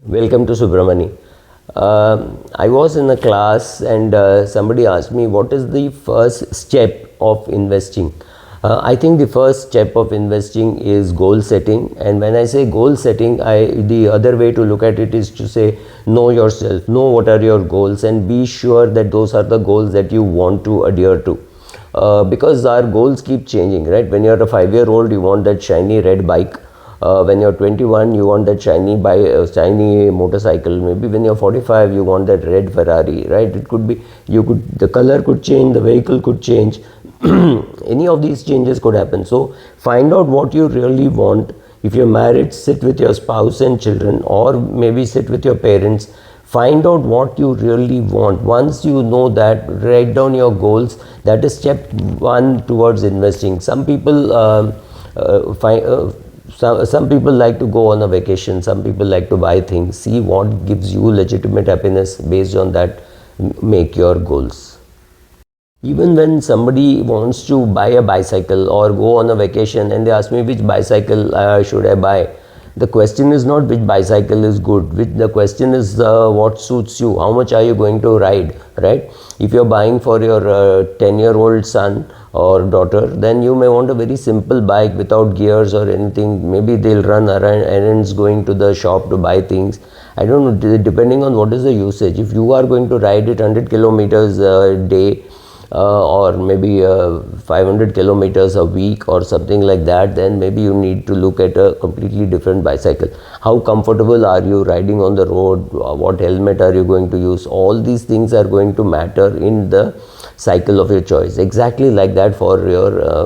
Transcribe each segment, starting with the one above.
Welcome to Subramani. I was in a class and somebody asked me what is the first step of investing. I think the first step of investing is goal setting, and when I say goal setting, the other way to look at it is to say know yourself, know what are your goals, and be sure that those are the goals that you want to adhere to. Because our goals keep changing, right? When you're a 5-year-old, you want that shiny red bike. When you're 21, you want that shiny motorcycle. Maybe when you're 45, you want that red Ferrari, right? It could be, the color could change, the vehicle could change. Any of these changes could happen. So find out what you really want. If you're married, sit with your spouse and children, or maybe sit with your parents. Find out what you really want. Once you know that, write down your goals. That is step one towards investing. Some people some people like to go on a vacation. Some people like to buy things. See what gives you legitimate happiness. Based on that, make your goals. Even when somebody wants to buy a bicycle or go on a vacation and they ask me which bicycle should I buy, the question is not which bicycle is good. The question is what suits you. How much are you going to ride, right? If you're buying for your 10-year-old son or daughter, then you may want a very simple bike without gears or anything. Maybe they'll run errands going to the shop to buy things. I don't know, depending on what is the usage. If you are going to ride it 100 kilometers a day, or maybe 500 kilometers a week or something like that, then maybe you need to look at a completely different bicycle. How comfortable are you riding on the road? What helmet are you going to use? All these things are going to matter in the cycle of your choice. Exactly like that for your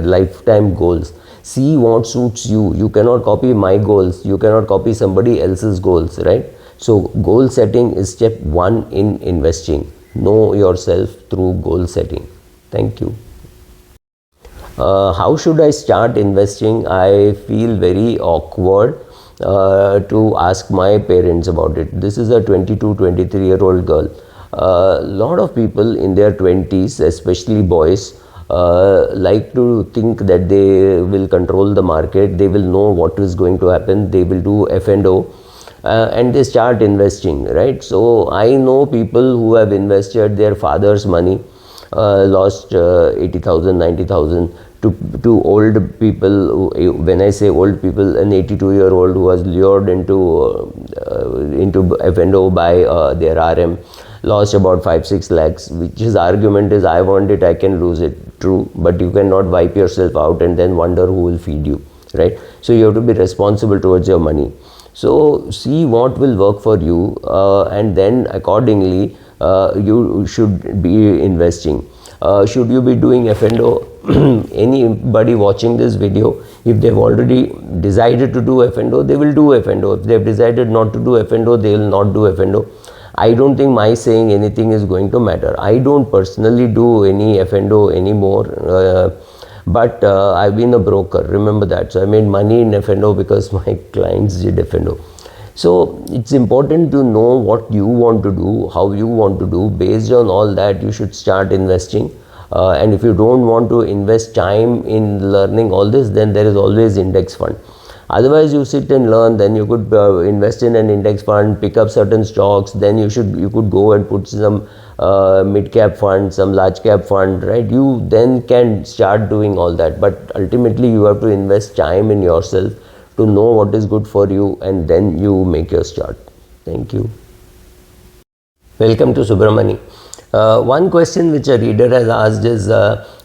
lifetime goals. See what suits you. You cannot copy my goals. You cannot copy somebody else's goals, right? So goal setting is step one in investing. Know yourself through goal setting. Thank you. How should I start investing? I feel very awkward to ask my parents about it. This is a 22, 23-year-old girl. A lot of people in their 20s, especially boys, like to think that they will control the market. They will know what is going to happen. They will do F&O. And they start investing, right? So I know people who have invested their father's money, lost 80,000, 90,000 to old people. When I say old people, an 82-year-old who was lured into F&O by their RM, lost about 5-6 lakhs, which his argument is, I want it, I can lose it. True, but you cannot wipe yourself out and then wonder who will feed you, right? So you have to be responsible towards your money. So see what will work for you, and then accordingly you should be investing. Should you be doing F&O? Anybody watching this video, if they've already decided to do F&O, they will do F&O. If they've decided not to do F&O, they will not do F&O. I don't think my saying anything is going to matter. I don't personally do any F&O anymore. But I've been a broker, remember that. So I made money in F&O because my clients did F&O. So it's important to know what you want to do, how you want to do. Based on all that, you should start investing. And if you don't want to invest time in learning all this, then there is always index fund. Otherwise, you sit and learn, then you could invest in an index fund, pick up certain stocks, then you could go and put some mid-cap fund, some large-cap fund, right? You then can start doing all that. But ultimately, you have to invest time in yourself to know what is good for you, and then you make your start. Thank you. Welcome to Subramani. One question which a reader has asked is,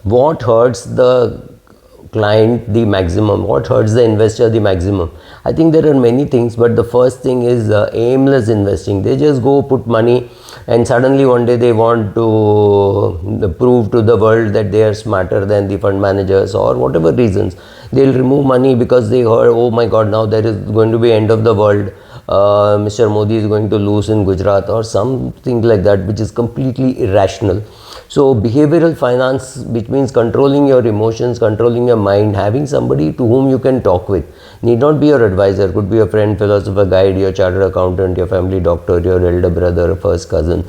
what hurts the client the maximum? What hurts the investor the maximum? I think there are many things, but the first thing is aimless investing. They just go put money, and suddenly one day they want to prove to the world that they are smarter than the fund managers, or whatever reasons. They'll remove money because they heard, oh my God, now there is going to be end of the world. Mr. Modi is going to lose in Gujarat or something like that, which is completely irrational. So behavioral finance, which means controlling your emotions, controlling your mind, having somebody to whom you can talk with. Need not be your advisor, could be a friend, philosopher, guide, your chartered accountant, your family doctor, your elder brother, first cousin.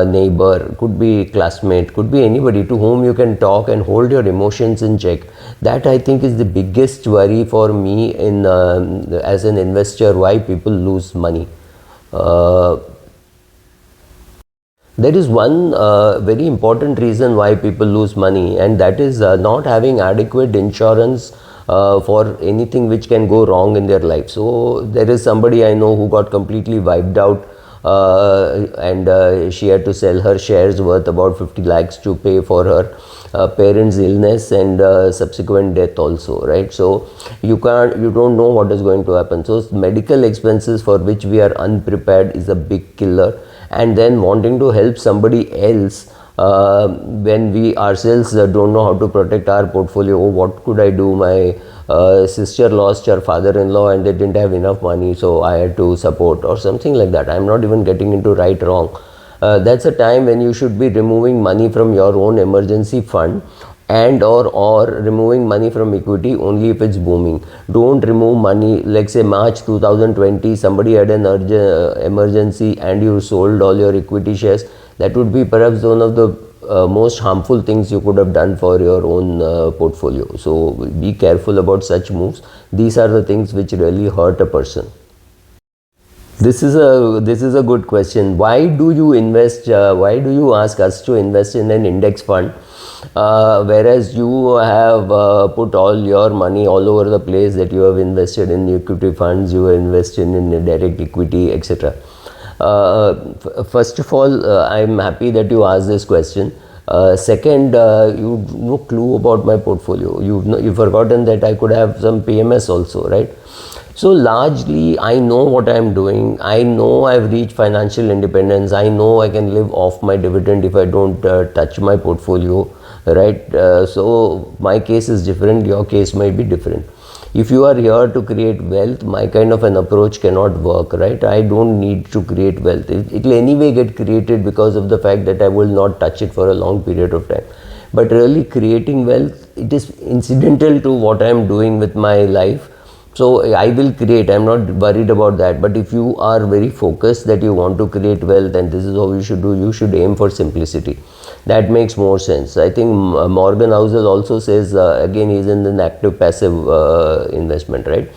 neighbor, could be classmate, could be anybody to whom you can talk and hold your emotions in check. That I think is the biggest worry for me in as an investor, why people lose money. There is one very important reason why people lose money, and that is not having adequate insurance for anything which can go wrong in their life. So there is somebody I know who got completely wiped out, and she had to sell her shares worth about 50 lakhs to pay for her parents' illness and subsequent death also, right? So you don't know what is going to happen. So medical expenses for which we are unprepared is a big killer. And then wanting to help somebody else when we ourselves don't know how to protect our portfolio. Oh, what could I do? My sister lost her father-in-law and they didn't have enough money, so I had to support, or something like that. I'm not even getting into right wrong. That's a time when you should be removing money from your own emergency fund, and or removing money from equity only if it's booming. Don't remove money, like say March 2020, somebody had an emergency and you sold all your equity shares. That would be perhaps one of the most harmful things you could have done for your own portfolio. So be careful about such moves. These are the things which really hurt a person. This is a good question. Why do you invest? Why do you ask us to invest in an index fund, whereas you have put all your money all over the place, that you have invested in equity funds, you have invested in direct equity, etc. First of all, I'm happy that you asked this question. Second, you have no clue about my portfolio. You've forgotten that I could have some PMS also, right? So largely, I know what I'm doing. I know I've reached financial independence. I know I can live off my dividend if I don't touch my portfolio, right? So my case is different. Your case might be different. If you are here to create wealth, my kind of an approach cannot work, right? I don't need to create wealth. It will anyway get created because of the fact that I will not touch it for a long period of time. But really creating wealth, it is incidental to what I am doing with my life. So I will create, I'm not worried about that. But if you are very focused that you want to create wealth and this is how you should do, you should aim for simplicity. That makes more sense. I think Morgan Housel also says, again, he's in an active passive investment, right?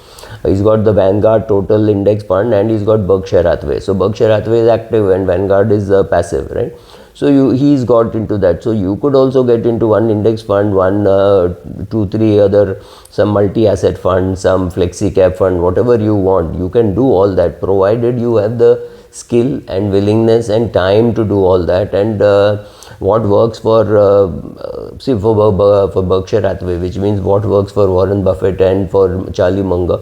He's got the Vanguard Total Index Fund and he's got Berkshire Hathaway. So Berkshire Hathaway is active and Vanguard is passive, right? So he's got into that. So you could also get into one index fund, one, two, three other, some multi-asset fund, some flexi cap fund, whatever you want. You can do all that, provided you have the skill and willingness and time to do all that. And what works for Berkshire Hathaway, which means what works for Warren Buffett and for Charlie Munger,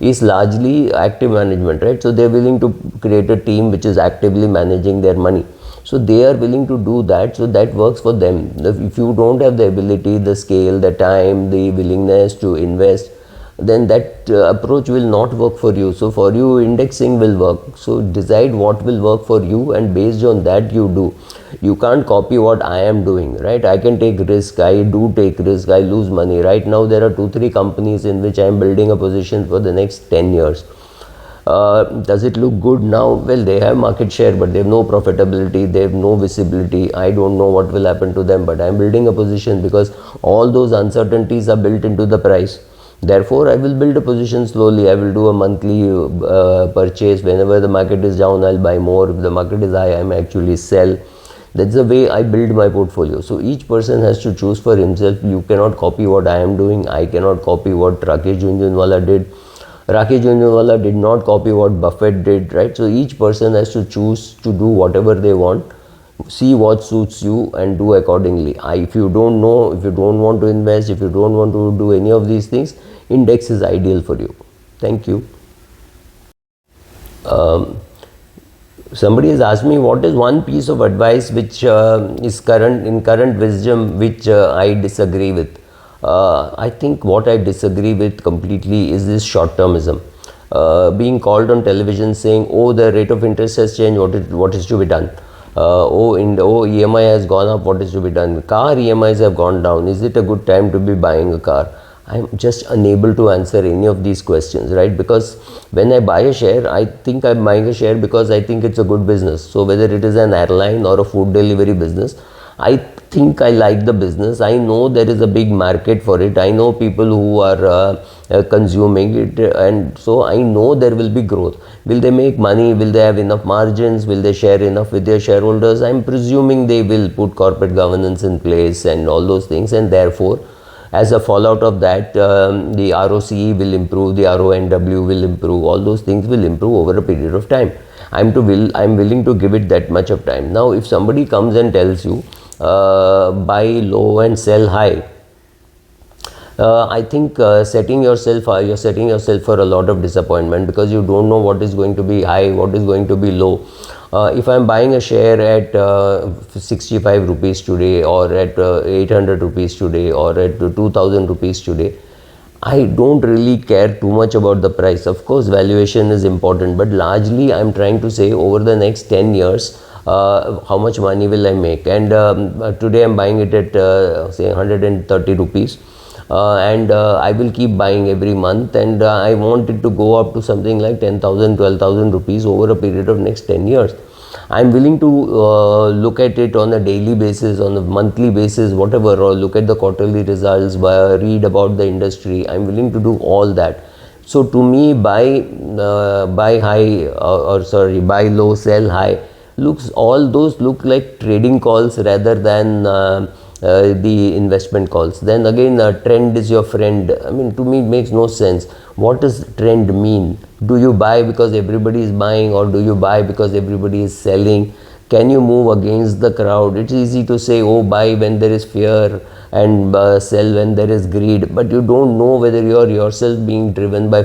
is largely active management, right? So they're willing to create a team which is actively managing their money. So they are willing to do that, so that works for them. If you don't have the ability, the scale, the time, the willingness to invest, then that approach will not work for you. So for you, indexing will work. So decide what will work for you and based on that you do. You can't copy what I am doing, right? I can take risk, I do take risk, I lose money. Right now there are 2-3 companies in which I am building a position for the next 10 years. Does it look good now? Well, they have market share, but they have no profitability, they have no visibility. I don't know what will happen to them, but I am building a position because all those uncertainties are built into the price. Therefore, I will build a position slowly. I will do a monthly purchase. Whenever the market is down, I'll buy more. If the market is high, I may actually sell. That's the way I build my portfolio. So each person has to choose for himself. You cannot copy what I am doing. I cannot copy what Rakesh Jhunjhunwala did. Rakesh Jhunjhunwala did not copy what Buffett did, right? So each person has to choose to do whatever they want, see what suits you and do accordingly. If you don't know, if you don't want to invest, if you don't want to do any of these things, index is ideal for you. Thank you. Somebody has asked me what is one piece of advice which is current wisdom which I disagree with. I think what I disagree with completely is this short-termism. Being called on television saying, oh, the rate of interest has changed, what is to be done? EMI has gone up, what is to be done? Car EMIs have gone down. Is it a good time to be buying a car? I'm just unable to answer any of these questions, right? Because when I buy a share, I think I'm buying a share because I think it's a good business. So whether it is an airline or a food delivery business, I think I like the business. I know there is a big market for it. I know people who are consuming it, and so I know there will be growth. Will they make money? Will they have enough margins? Will they share enough with their shareholders? I'm presuming they will put corporate governance in place and all those things, and therefore as a fallout of that, the ROCE will improve, the RONW will improve, all those things will improve over a period of time. I'm willing to give it that much of time. Now if somebody comes and tells you buy low and sell high, I think you're setting yourself for a lot of disappointment, because you don't know what is going to be high, what is going to be low. If I'm buying a share at 65 rupees today, or at 800 rupees today, or at 2000 rupees today, I don't really care too much about the price. Of course, valuation is important, but largely I'm trying to say over the next 10 years, how much money will I make? And today I'm buying it at say 130 rupees. And I will keep buying every month, and I want it to go up to something like 10,000, 12,000 rupees over a period of next 10 years. I'm willing to look at it on a daily basis, on a monthly basis, whatever, or look at the quarterly results, read about the industry. I'm willing to do all that. So to me, buy high, buy low, sell high, all those look like trading calls rather than the investment calls. Then again, trend is your friend. I mean, to me it makes no sense. What does trend mean? Do you buy because everybody is buying, or do you buy because everybody is selling? Can you move against the crowd? It's easy to say, oh, buy when there is fear and sell when there is greed, but you don't know whether you are yourself being driven by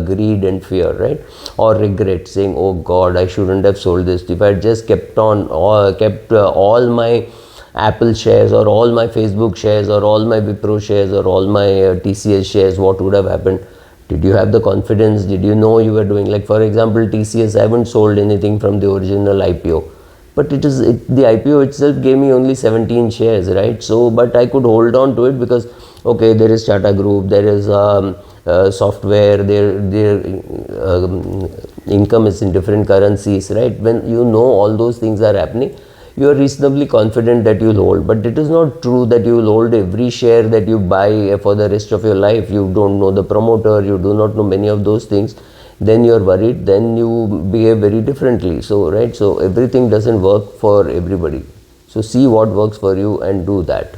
greed and fear, right? Or regret, saying, oh God, I shouldn't have sold this. If I had just kept all my Apple shares, or all my Facebook shares, or all my Wipro shares, or all my TCS shares, what would have happened? Did you have the confidence? Did you know you were doing, like for example, TCS, I haven't sold anything from the original IPO, but the IPO itself gave me only 17 shares, right? So, but I could hold on to it because, okay, there is Tata Group, there is software, their income is in different currencies, right? When you know all those things are happening, you are reasonably confident that you'll hold. But it is not true that you will hold every share that you buy for the rest of your life. You don't know the promoter, you do not know many of those things. Then you are worried, then you behave very differently. So, right, so everything doesn't work for everybody. So see what works for you and do that.